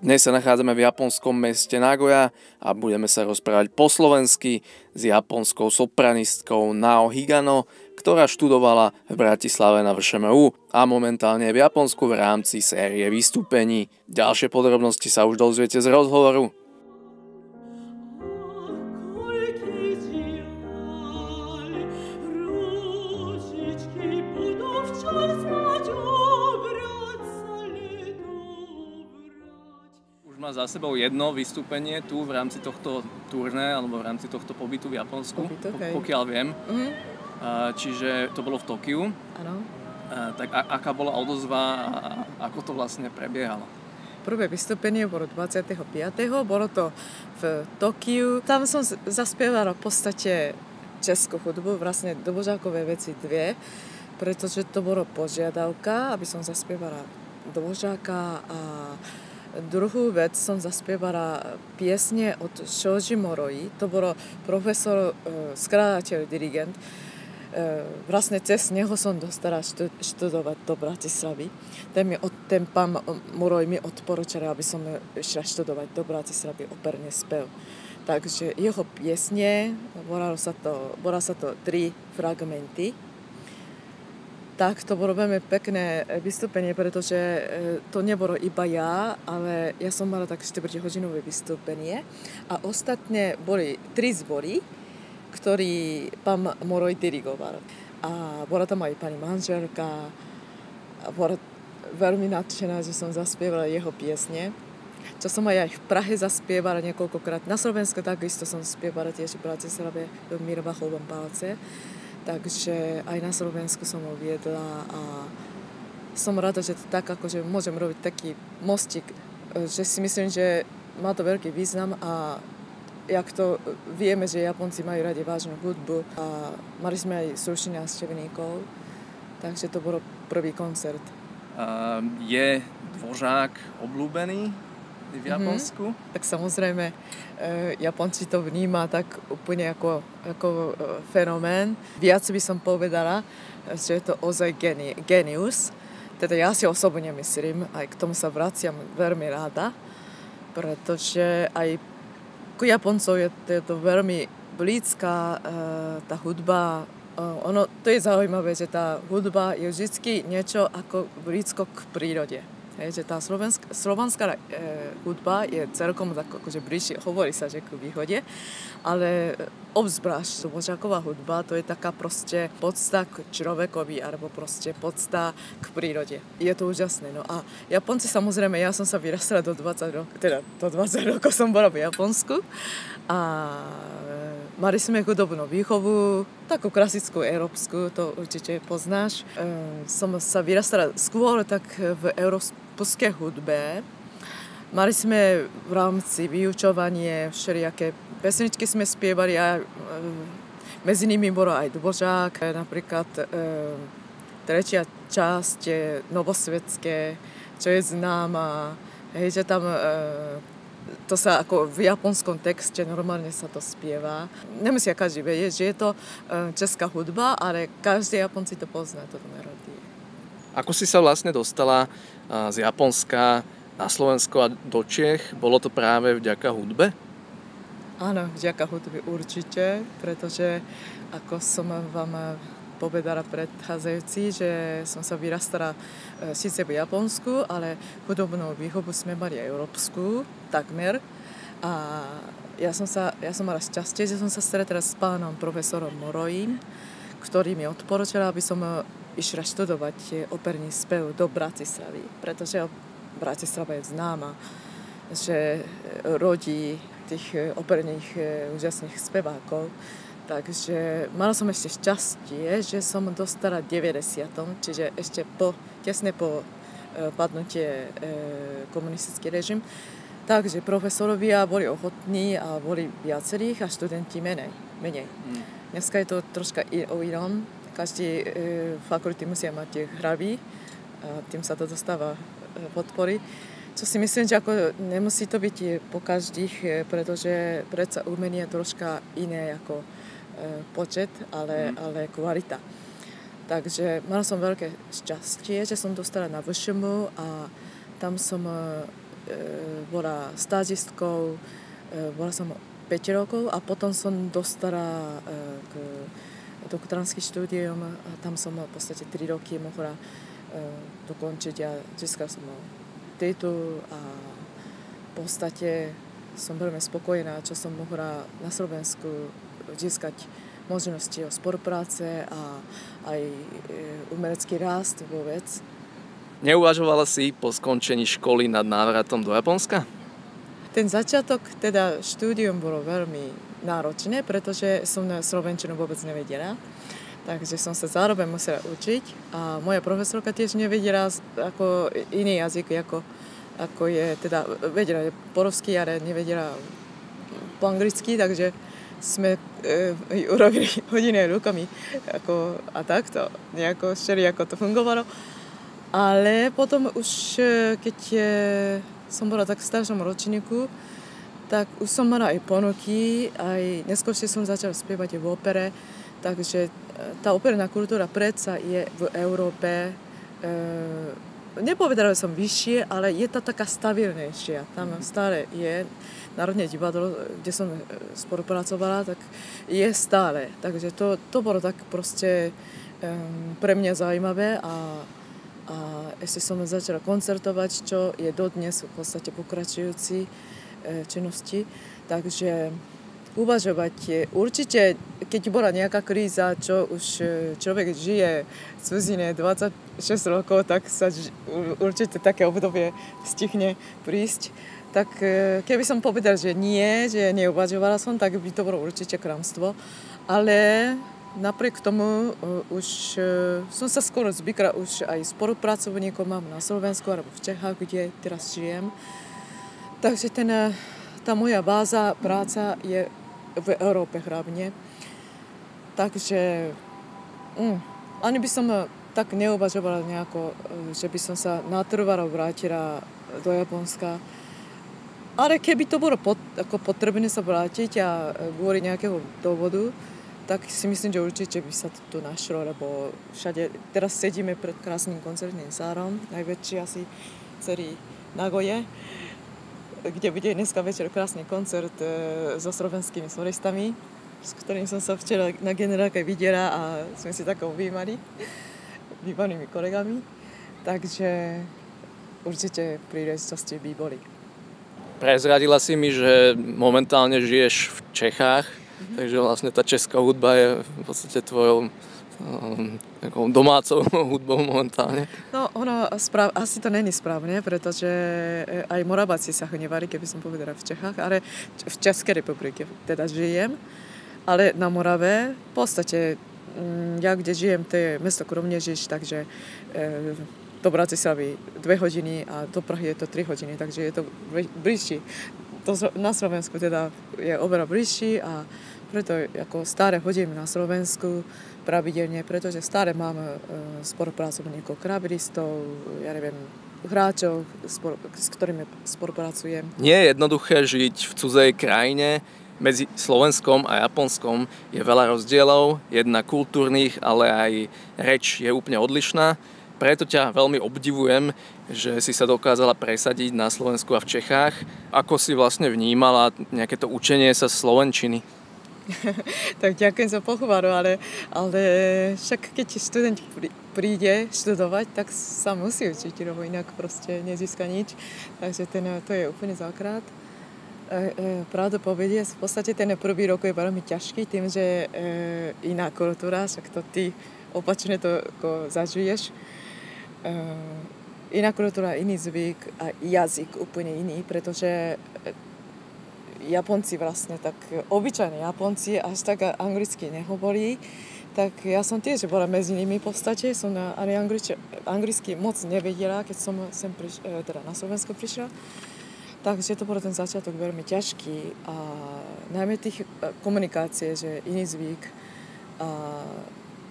Dnes sa nachádzame v japonskom meste Nagoja a budeme sa rozprávať po slovensky s japonskou sopranistkou Nao Higano, ktorá študovala v Bratislave na VŠMU a momentálne je v Japonsku v rámci série vystúpení. Ďalšie podrobnosti sa už dozviete z rozhovoru. Má za sebou jedno vystúpenie tu v rámci tohto turné alebo v rámci tohto pobytu v Japonsku, pokiaľ viem. Mm-hmm. Čiže to bolo v Tokiu. Áno. Tak aká bola odozva a ako to vlastne prebiehalo? Prvé vystúpenie bolo 25. Bolo to v Tokiu. Tam som zaspievala v podstate českú hudbu, vlastne dvořákové veci dve, pretože to bolo požiadavka, aby som zaspievala dvořáka a druhú vec som zaspievala piesne od Shoji Moroi. To bolo profesor, skladateľ, dirigent. Vlastne cez neho som dostala študovať do Bratislavy. Ten pán Moroi mi odporučil, aby som išla študovať do Bratislavy operný spev. Takže jeho piesne, volalo sa to 3 fragmenty. Tak to bolo veľmi pekné vystúpenie, pretože to nebolo iba ja, ale ja som mala tak 4-hodinové vystúpenie a ostatné boli 3 zbory, ktorý pán Moroi dirigoval. A bola tam aj pani manželka a bola veľmi nadšená, že som zaspievala jeho piesne. Čo som aj v Prahe zaspievala niekoľkokrát. Na Slovensku takisto som spievala tiež v Bratislave v Mirvachovom paláce. Takže aj na Slovensku som ho viedla a som rada, že to tak akože môžem robiť taký mostík, že si myslím, že má to veľký význam a jak to vieme, že Japonci majú radi vážnu hudbu a mali sme aj slušných návštevníkov, takže to bolo prvý koncert. Je dvořák obľúbený v Japonsku? Tak samozrejme, Japonci to vníma tak úplne ako fenomén. Viac by som povedala, že je to ozaj genius. Teda ja si osobne myslím, aj k tomu sa vraciam veľmi ráda, pretože aj ku Japoncov je to veľmi blízka tá hudba. To je zaujímavé, že tá hudba je vždy niečo ako blízko k prírode. Že tá slovanská hudba je celkom tak akože bližšie, hovorí sa, že k východe, ale obzvlášť dvořáková hudba, to je taká proste podsta k človekovi, alebo proste podsta k prírode. Je to úžasné. No a Japonci samozrejme, ja som sa vyrastala do 20 rokov som bola v Japonsku a mali sme hudobnú výchovu, takú klasickú európsku, to určite poznáš. Som sa vyrastala skôr tak v európskej hudbe. Mali sme v rámci vyučovanie všelijaké pesničky sme spievali a medzi nimi bolo aj dvořák, napríklad tretia časť je novosvetské, čo je známa, že tam to sa ako v japonskom texte normálne sa to spieva. Nemusia každý vedieť, že je to česká hudba, ale každý Japonci to pozná, toto melódie. Ako si sa vlastne dostala z Japonska na Slovensko a do Čech? Bolo to práve vďaka hudbe? Áno, vďaka hudbe určite, pretože ako som vám povedala predchádzajúci, že som sa vyrastala síce v Japonsku, ale hudobnú výchovu sme mali aj európsku, takmer. A ja som mala šťastie, že som sa stretla s pánom profesorom Moroim, ktorý mi odporučil, aby som išla študovať operný spev do Bratislavy, pretože Bratislava je známa, že rodí tých operných úžasných spevákov. Takže mala som ešte šťastie, že som dostala 90. Čiže ešte tesne po padnutie komunistický režim. Takže profesorovia boli ochotní a boli viacerých a študenti menej. Dneska je to troška o inom. Každý fakulty musia mať hravy a tým sa to dostáva podpory. Čo si myslím, že ako nemusí to byť po každých, pretože predsa umenie je troška iné ako počet, ale kvalita. Takže mala som veľké šťastie, že som dostala na VŠMU a tam som bola stážistkou, bola som 5 rokov a potom som dostala k doktorantským štúdiom a tam som v podstate 3 roky mohla dokončiť a získala som titul a v podstate som veľmi spokojná, čo som mohla na Slovensku získať možnosti o spolupráce a aj umelecký rast vôbec. Neuvažovala si po skončení školy nad návratom do Japonska? Ten začiatok, teda štúdium bolo veľmi náročné, pretože som na slovenčinu vôbec nevedela. Takže som sa zároveň musela učiť a moja profesorka tiež nevedela ako iný jazyk, ako je, teda vedela po rusky, ale nevedela po anglicky, takže sme urobili hodiny rukami a takto, nejako všeli, ako to fungovalo. Ale potom už, keď som bola tak v staršom ročníku, tak už som mala aj ponuky, aj neskôršie som začala spievať v opere, takže tá operná kultúra predsa je v Európe, nepovedala som vyššie, ale je to taká stabilnejšia. Tam stále je Národné divadlo, kde som spolupracovala, tak je stále. Takže to bolo tak proste pre mňa zaujímavé a ešte som začala koncertovať, čo je dodnes v podstate pokračujúci činnosti. Takže uvažovať určite, keď bola nejaká kríza, čo už človek žije v cudzine 26 rokov, tak sa určite také obdobie stihne prísť. Tak keby som povedal, že nie, že neuvažovala som, tak by to bolo určite klamstvo. Ale napriek tomu už som sa skoro zvykla, už aj spolupracovníkov mám na Slovensku alebo v Čechách, kde teraz žijem. Takže tá moja báza práca je v Európe hlavne. Takže ani by som tak neuvažovala nejako, že by som sa natrvalo vrátila do Japonska. Ale keby to bolo potrebné sa vrátiť a kvôli nejakého dôvodu, tak si myslím, že určite by sa to tu našlo, lebo všade, teraz sedíme pred krásnym koncertným sálom, najväčší asi celý Nagoje, kde bude dneska večer krásny koncert so slovenskými solistami, s ktorým som sa včera na generálke videla a sme si tak objímali bývanými kolegami. Takže určite príležitosti by boli. Prezradila si mi, že momentálne žiješ v Čechách, takže vlastne tá česká hudba je v podstate tvojou domácou hudbou momentálne. No, asi to není správne, pretože aj Moraváci sa hnevali, keby som povedala v Čechách, ale v Českej republike teda žijem, ale na Morave v podstate, ja kde žijem, to je mesto Kroměříž, takže do Bratislavy 2 hodiny a do Prahy je to 3 hodiny, takže je to bližší. Na Slovensku teda je oveľa bližší a preto ako stále hodím na Slovensku pravidelne, pretože stále mám spolupracovníkov, klaviristov, ja neviem, hráčov, s ktorými spolupracujem. Nie je jednoduché žiť v cudzej krajine. Medzi Slovenskom a Japonskom je veľa rozdielov, jednak kultúrnych, ale aj reč je úplne odlišná. Preto ťa veľmi obdivujem, že si sa dokázala presadiť na Slovensku a v Čechách. Ako si vlastne vnímala nejaké to učenie sa slovenčiny? Tak ďakujem za pochvalu, ale však keď študent príde študovať, tak sa musí učiť, lebo inak proste nezíska nič. Takže to je úplne základ. Pravdu povedie, v podstate ten prvý rok je veľmi ťažký tým, že iná kultúra, však to ty opačne to zažiješ. Iná kultúra, iný zvyk a jazyk úplne iný, pretože Japonci vlastne tak, obyčajní Japonci až tak anglicky nehovorí, tak ja som tiež bola medzi nimi v podstate, som ani anglicky moc nevedela, keď som sem teda na Slovensku prišla. Takže to bol ten začiatok veľmi ťažký a najmä tých komunikácie, že iný zvyk a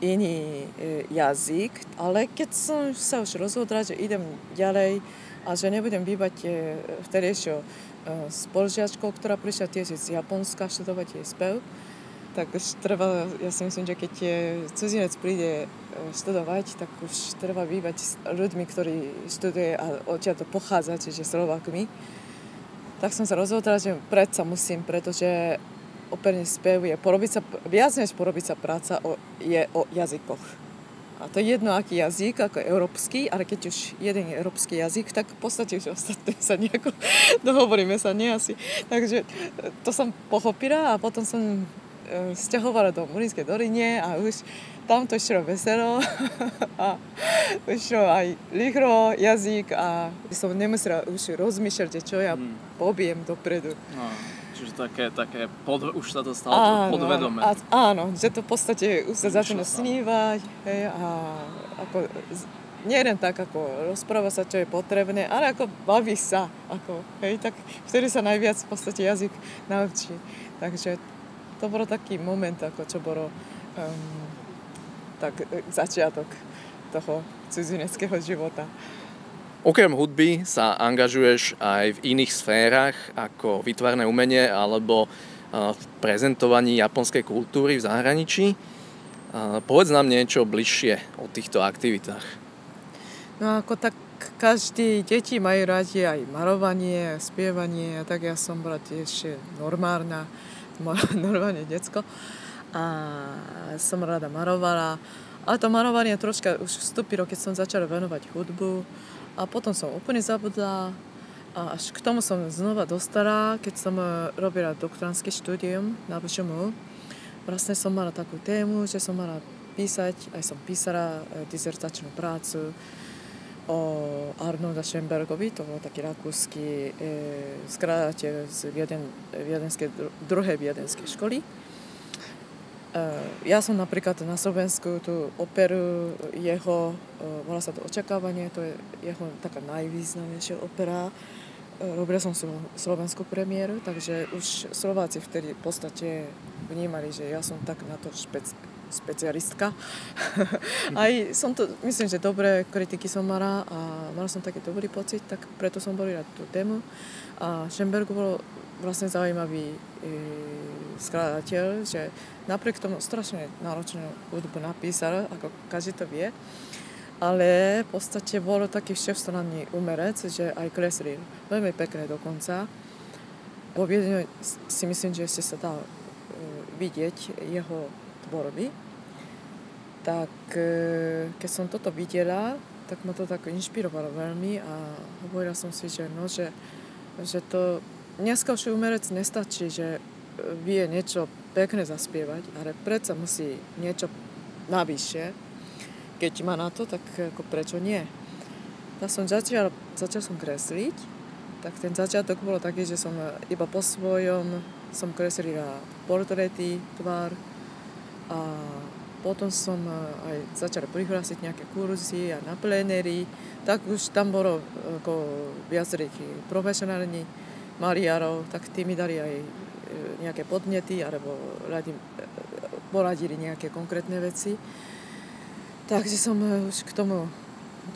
iný jazyk, ale keď som sa už rozhodla, že idem ďalej a že nebudem bývať vtedejšou spolužiačkou, ktorá prišla tiež z Japonska študovať jej spev, tak už treba, ja si myslím, že keď cudzinec príde študovať, tak už treba bývať s ľuďmi, ktorí študuje a odtiaľ to pochádza, čiže Slovákmi. Tak som sa rozhodla, že predsa musím, pretože operný spev je viac než porobiť sa práca je o jazykoch. A to je jedno, aký jazyk, ako európsky, ale keď už jeden je európsky jazyk, tak v podstate už ostatné sa nejako dohovoríme sa, nie asi. Takže to som pochopila a potom som sťahovala do Murínskej Doline a už tam to išlo veselo a išlo aj rýchlo jazyk a som nemusela už rozmýšľať, čo ja poviem dopredu. No. Čiže také už sa to stalo podvedome. Áno, že to v podstate už sa začína snívať, hej, a ako, nie len tak, ako rozpráva sa, čo je potrebné, ale ako baví sa, ako, hej, tak vtedy sa najviac v podstate jazyk naučí. Takže to bol taký moment, ako čo bolo tak začiatok toho cudzineckého života. Okrem hudby sa angažuješ aj v iných sférach, ako výtvarné umenie alebo v prezentovaní japonskej kultúry v zahraničí. Povedz nám niečo bližšie o týchto aktivitách. No ako tak každí deti majú radi aj malovanie, spievanie, a tak ja som bola tiež normálne decko a som rada marovala. Ale to malovanie troška už vstúpilo, keď som začala venovať hudbu. A potom som úplne zabudla a až k tomu som znova dostala, keď som robila doktorantské štúdium na VŠMU. Vlastne som mala takú tému, že som mala písať, aj som písala dizertačnú prácu o Arnolda Schönbergovi, to bol taký rakúsky skladateľ z druhej viedenskej školy. Ja som napríklad na Slovensku tú operu jeho, volá sa to Očakávanie, to je jeho taká najvýznamnejšia opera. Robila som slovenskú premiéru, takže už Slováci vtedy v podstate vnímali, že ja som tak na to špecialistka. Aj som to, myslím, že dobré kritiky som mala a mala som taký dobrý pocit, tak preto som volila tú tému. A Schönberg bol vlastne zaujímavý skladateľ, že napriek tomu strašne náročnú hudbu napísal, ako každý to vie, ale v podstate bol taký všestranný umerec, že aj kreslil veľmi pekne dokonca. Vo Viedni si myslím, že si sa dá vidieť jeho tvorby. Tak keď som toto videla, tak ma to tak inšpirovalo veľmi a hovorila som si, že to dneska už umerec nestačí, že vie niečo pekne zaspievať, ale predsa musí niečo navyše. Keď má na to, tak ako prečo nie? Tak som začal som kresliť, tak ten začiatok bolo taký, že som iba po svojom som kreslila portréty, tvár a potom som aj začala prihlásiť nejaké kurzy a na plenéri, tak už tam bolo ako viacerých profesionálnych maliarov, tak tí mi dali aj nejaké podnety alebo poradili nejaké konkrétne veci. Takže som už k tomu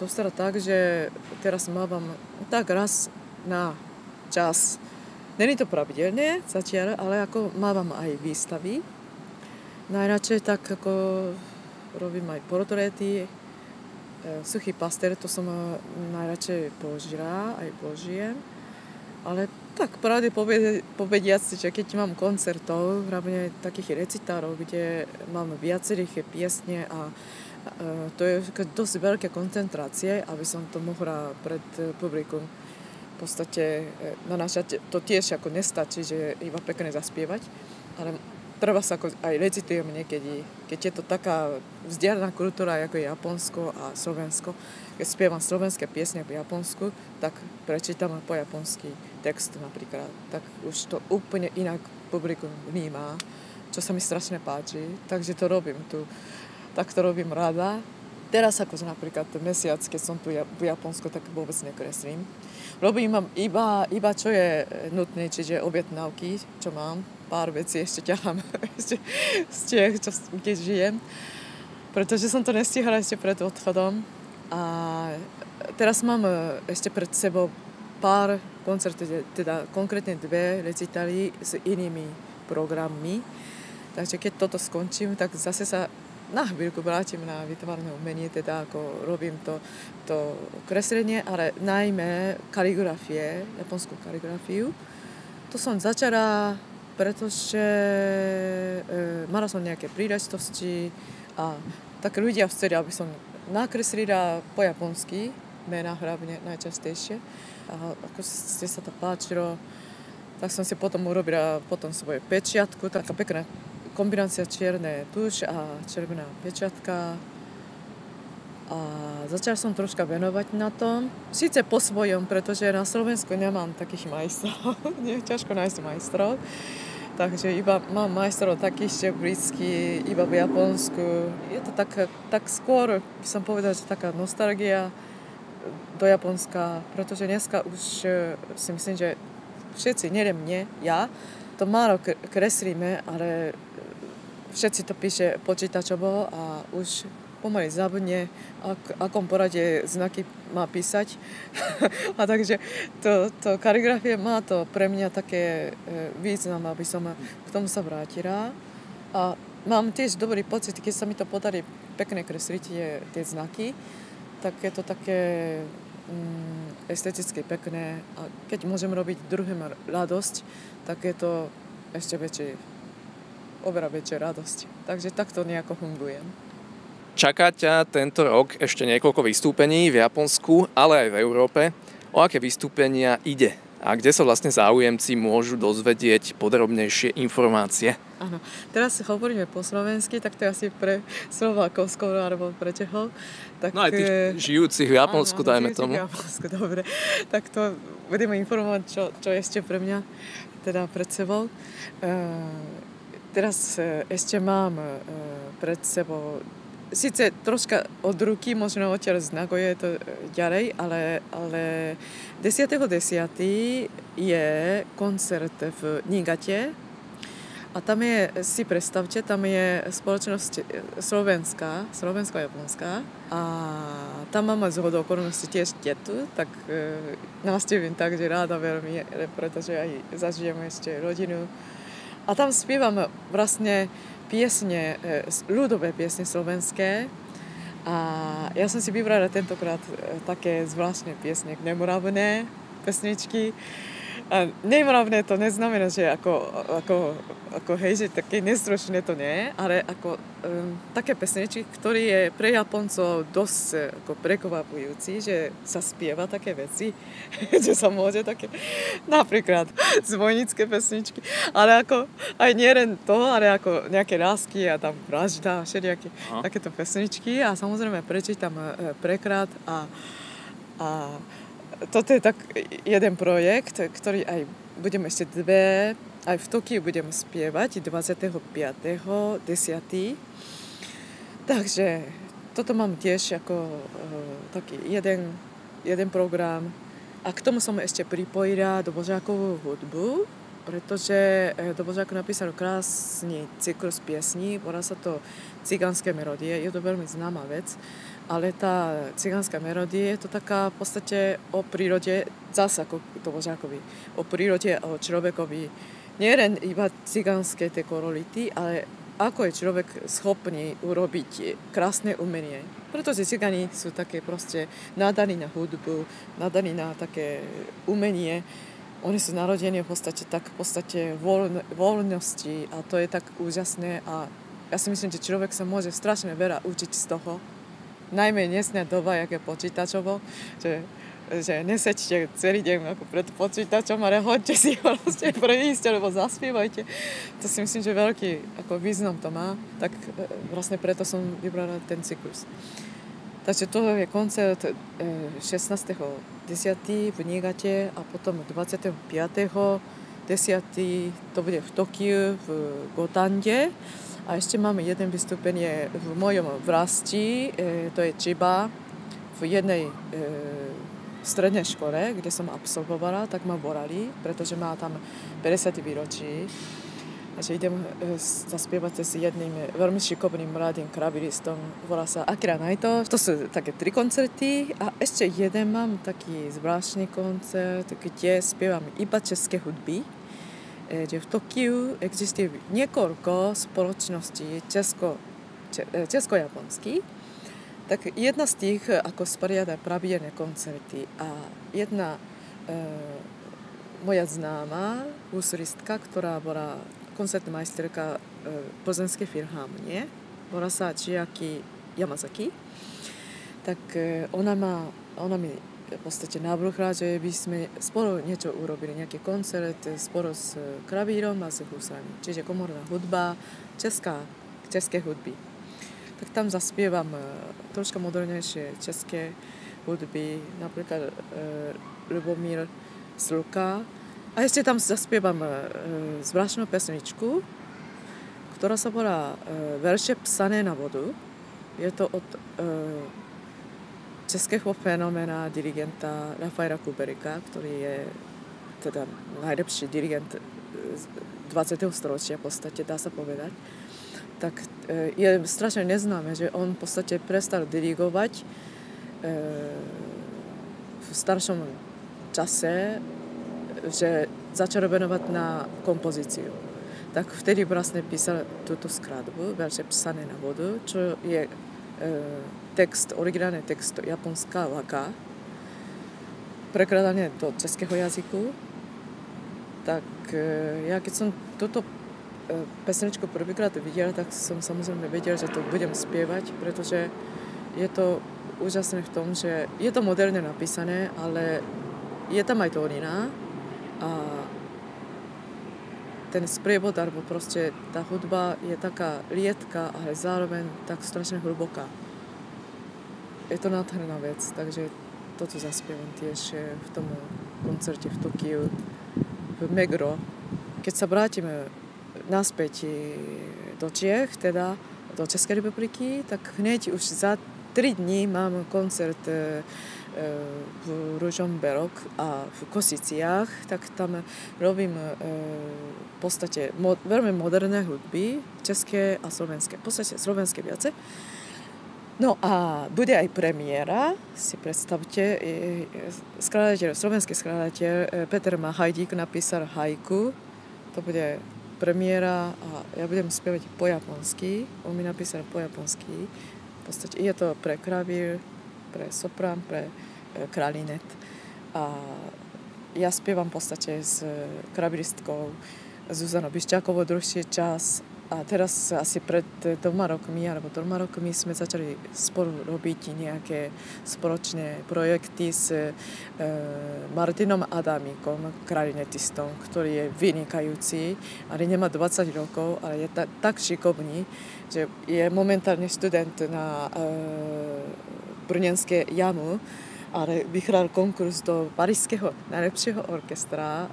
dostala tak, že teraz mávam tak raz na čas. Není to pravidelne zatiaľ, ale ako mávam aj výstavy. Najradšej tak ako robím aj portréty, suchý pastel, to som najradšej použila, aj použijem. Ale tak pravde povediac, že keď mám koncertov, hlavne takých recitárov, kde mám viacerých piesne a to je dosť veľké koncentrácie, aby som to mohla pred publikum v podstate nanášať. To tiež ako nestačí, že iba pekne zaspievať, ale treba sa ako aj recitujem niekedy, keď je to taká vzdialená kultúra ako je Japonsko a Slovensko. Keď spievam slovenské piesne v Japonsku, tak prečítam po japonsky text napríklad. Tak už to úplne inak publikum vníma, čo sa mi strašne páči. Takže to robím tu. Tak to robím rada. Teraz ako napríklad mesiac, keď som tu v Japonsku, tak vôbec nekreslím. Robím iba čo je nutné, čiže objednávky, čo mám. Pár vecí ešte ťahám z Čiech, keď žijem. Pretože som to nestihala ešte pred odchodom. A teraz mám ešte pred sebou pár koncertov, teda konkrétne 2 recitály s inými programmi. Takže keď toto skončím, tak zase sa na chvíľku vrátim na výtvarné umenie, teda ako robím to kreslenie, ale najmä kaligrafie, japonskú kaligrafiu. To som začala, pretože mala som nejaké príležitosti a tak ľudia chceli, aby som nakreslila po japonsky, mená hlavne najčastejšie. A ako ste sa to páčilo, tak som si potom urobila svoju pečiatku, taká pekná kombinácia čierne tuš a červená pečiatka. A začala som troška venovať na tom. Síce po svojom, pretože na Slovensku nemám takých majstrov. Nie, ťažko nájsť majstrov. Takže iba mám majstrov takých blízky, iba v Japonsku. Je to tak skôr, by som povedala, že taká nostalgia do Japonska, pretože dneska už si myslím, že všetci, neviem mne, ja, to málo kreslíme, ale všetci to píše počítačovo a už pomaly zabudne, akom porade znaky má písať. A takže to kaligrafie má to pre mňa také význam, aby som k tomu sa vrátila. A mám tiež dobrý pocit, keď sa mi to podarí pekne kresliť tie znaky, tak je to také esteticky pekné. A keď môžem robiť druhým radosť, tak je to ešte oveľa väčšia radosť. Takže takto nejako fungujem. Čaká ťa tento rok ešte niekoľko vystúpení v Japonsku, ale aj v Európe. O aké vystúpenia ide? A kde sa vlastne záujemci môžu dozvedieť podrobnejšie informácie? Áno, teraz hovoríme po slovensky, tak to je asi pre Slovákov skoro, alebo pre Čechov. Tak, no aj tých žijúcich v Japonsku, áno, dajme tomu. V Japonsku, dobre. Tak to budeme informovať, čo ešte pre mňa, teda pred sebou. Teraz ešte mám pred sebou, síce troška od ruky, možno odtiaľ z Nagoje to ďalej, ale 10.10. je koncert v Niigate a tam je, si predstavte, tam je spoločnosť slovensko-japonská a tam máme zhodou okolností tiež tetu, tak navštívim tak, že ráda veľmi, pretože aj zažijeme ešte rodinu. A tam spievam vlastne piesne, ľudové piesne slovenské. A ja som si vybrala tentokrát také zvláštne piesne, nemoravné pesničky. A nemoravné to neznamená, že ako hej, že také nestročné to nie, ale ako také pesničky, ktoré je pre Japoncov dosť ako prekvapujúci, že sa spieva také veci, že sa môže také, napríklad zvojnické pesničky, ale ako aj nielen to, ale ako nejaké lásky a tam vražda, všelijaké takéto pesničky a samozrejme prečítam preklad a toto je tak jeden projekt, ktorý aj budem ešte aj v Tokiu budem spievať 25.10. Takže toto mám tiež ako taký jeden program. A k tomu som ešte pripojila Dobožákovú hudbu, pretože Dobožák napísal krásny cyklus piesní, volá sa to Cigánske melódie, je to veľmi známa vec. Ale tá cigánska melódia je to taká v podstate o prírode, zase ako Dobožákovi, o prírode a o človekovi. Nie len iba cigánske tie kolority, ale ako je človek schopný urobiť krásne umenie. Pretože cigáni sú také proste nadaní na hudbu, nadaní na také umenie. Oni sú narodení v podstate voľnosti a to je tak úžasné a ja si myslím, že človek sa môže strašne veľa učiť z toho. Najmä dnesná doba, jak je počítačovo, že neseďte celý deň ako pred počítačom, ale hoďte si ho vlastne prejsť, alebo zaspievajte. To si myslím, že veľký ako význam to má, tak vlastne preto som vybrala ten cyklus. Takže to je koncert 16.10. v Niigate a potom 25.10. to bude v Tokiu, v Gotande. A ešte máme jeden vystúpenie v mojom vlasti, to je Chiba, v jednej strednej škole, kde som absolvovala, tak ma volali, pretože má tam 50 výročí. A že idem zaspievať s jedným veľmi šikovným mladým klaviristom, volá sa Akira Naito. To sú také 3 koncerty a ešte jeden mám taký zvláštny koncert, kde spievam iba české hudby. že v Tokiu existuje niekoľko spoločností česko-japonských. Tak jedna z tých, ako sporiada pravidelné koncerty a jedna moja známa úsuristka, ktorá bola koncertná majsterka Plzeňskej filharmonie, volá sa Chiaki Yamazaki, tak ona mi v podstate navrhla, že by sme spolu niečo urobili, nejaký koncert spolu s klavírom a s husami. Čiže komorná hudba, české hudby. Tak tam zaspievam troška modernejšie české hudby, napríklad Ľubomír Sluka. A ešte tam zaspievam zvláštnu pesničku, ktorá sa volá Verše psané na vodu. Je to od českého fenoména dirigenta Rafaela Kuberika, ktorý je teda najlepší dirigent 20. storočia, v podstate dá sa povedať. Tak je strašne neznáme, že on v podstate prestal dirigovať v staršom čase, že začal venovať na kompozíciu. Tak vtedy vlastne písal túto skladbu, Verše psané na vodu, čo je originálny text japonská waka, prekladané do českého jazyku. Tak ja keď som túto pesničku prvýkrát videla, tak som samozrejme vedela, že to budem spievať, pretože je to úžasné v tom, že je to moderne napísané, ale je tam aj tónina a ten sprievod, alebo proste tá hudba je taká liedka, ale zároveň tak strašne hlboká. Je to nádherná vec, takže toto zaspievam tiež v tom koncerte v Tokiu, v Megro. Keď sa vrátime naspäť do Čiech, teda do Českej republiky, tak hneď už za 3 dní mám koncert v Ružomberok a v Kosiciach, tak tam robím v podstate veľmi moderné hudby, české a slovenské, v podstate slovenské viacej. No a bude aj premiéra, si predstavte, slovenský skladateľ Peter Mahajdík napísal haiku, to bude premiéra a ja budem spievať po japonsky, on mi napísal po japonsky, v podstate je to pre klavír, pre soprán, pre klarinet a ja spievam v podstate s klavíristkou Zuzanou Biščákovou dlhší čas. A teraz asi pred 2 rokmi sme začali spolu robiť nejaké spoločné projekty s Martinom Adamíkom, klarinetistom, ktorý je vynikajúci, ale nemá 20 rokov, ale je tak šikovný, že je momentálne študent na Brněnské JAMU, ale vyhral konkurs do parížského najlepšieho orchestra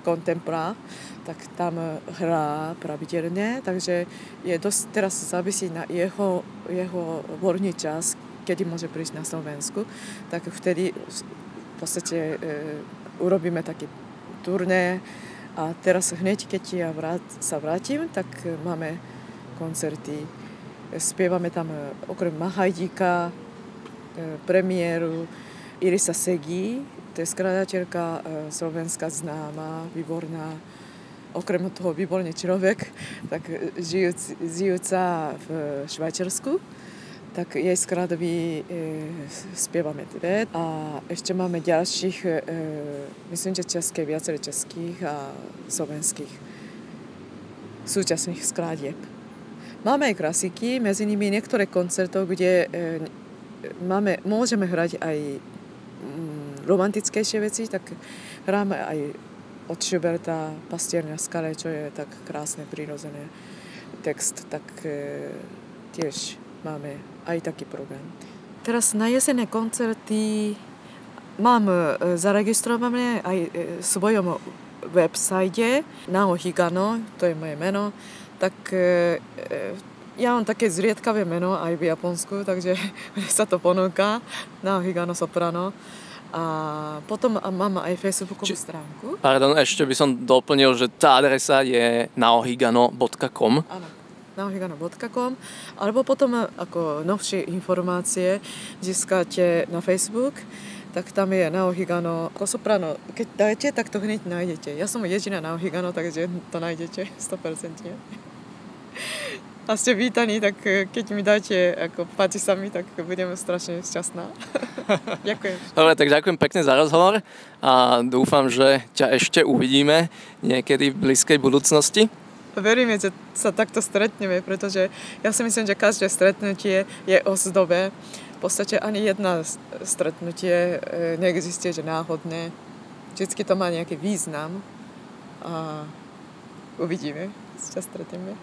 Contempla, tak tam hrá pravidelne, takže je dosť teraz závisí na jeho voľný čas, kedy môže prísť na Slovensku, tak vtedy v podstate urobíme taký turné a teraz hneď, keď ja sa vrátim, tak máme koncerty. Spievame tam okrem Mahajdíka premiéru Irisa Segi, to je skladateľka slovenská známa, výborná, okrem toho výborný človek, tak žijúca v Švajčiarsku, tak jej skladby spievame dve. A ešte máme ďalších, myslím, že viaceré českých a slovenských súčasných skladieb. Máme aj klasiky, medzi nimi niektoré koncertov, kde môžeme hrať aj romantickejšie veci, tak hráme aj od Schuberta Pastier na skale, čo je tak krásne, prirodzené text, tak tiež máme aj taký program. Teraz na jesenné koncerty mám zaregistrované aj v svojom website Nao Higano, to je moje meno, tak ja mám také zriedkavé meno aj v Japonsku, takže sa to ponúka, Nao Higano soprano. A potom mám aj facebookovú stránku. Pardon, ešte by som doplnil, že tá adresa je naohigano.com. Áno. naohigano.com, alebo potom ako novšie informácie získate na Facebook, tak tam je Naohigano ako soprano. Keď dáte, tak to hneď nájdete. Ja som jediná Naohigano, takže to nájdete 100%. A ste vítaní, tak keď mi dáte, ako páči sa mi, tak budem strašne šťastná. Ďakujem. Dobre, tak ďakujem pekne za rozhovor a dúfam, že ťa ešte uvidíme niekedy v blízkej budúcnosti. Veríme, že sa takto stretneme, pretože ja si myslím, že každé stretnutie je o zdobe. V podstate ani jedna stretnutie neexistuje, že náhodné. Vždycky to má nejaký význam a uvidíme, sa stretneme.